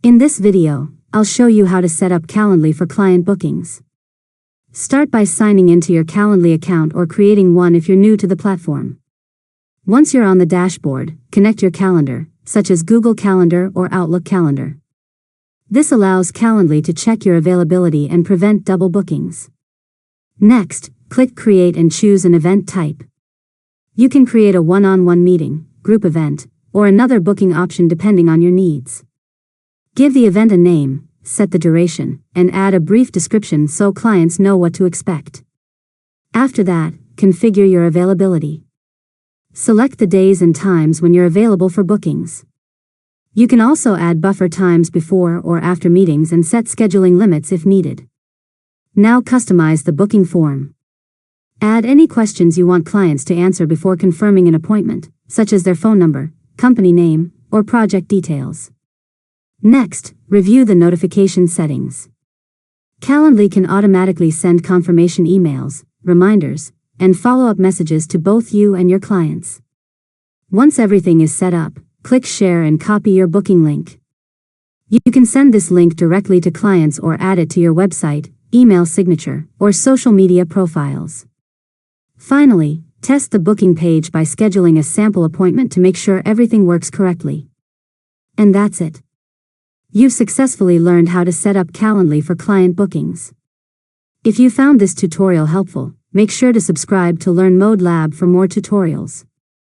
In this video, I'll show you how to set up Calendly for client bookings. Start by signing into your Calendly account or creating one if you're new to the platform. Once you're on the dashboard, connect your calendar, such as Google Calendar or Outlook Calendar. This allows Calendly to check your availability and prevent double bookings. Next, click Create and choose an event type. You can create a one-on-one meeting, group event, or another booking option depending on your needs. Give the event a name, set the duration, and add a brief description so clients know what to expect. After that, configure your availability. Select the days and times when you're available for bookings. You can also add buffer times before or after meetings and set scheduling limits if needed. Now customize the booking form. Add any questions you want clients to answer before confirming an appointment, such as their phone number, company name, or project details. Next, review the notification settings. Calendly can automatically send confirmation emails, reminders, and follow-up messages to both you and your clients. Once everything is set up, click Share and copy your booking link. You can send this link directly to clients or add it to your website, email signature, or social media profiles. Finally, test the booking page by scheduling a sample appointment to make sure everything works correctly. And that's it. You've successfully learned how to set up Calendly for client bookings. If you found this tutorial helpful, make sure to subscribe to Learn Mode Lab for more tutorials.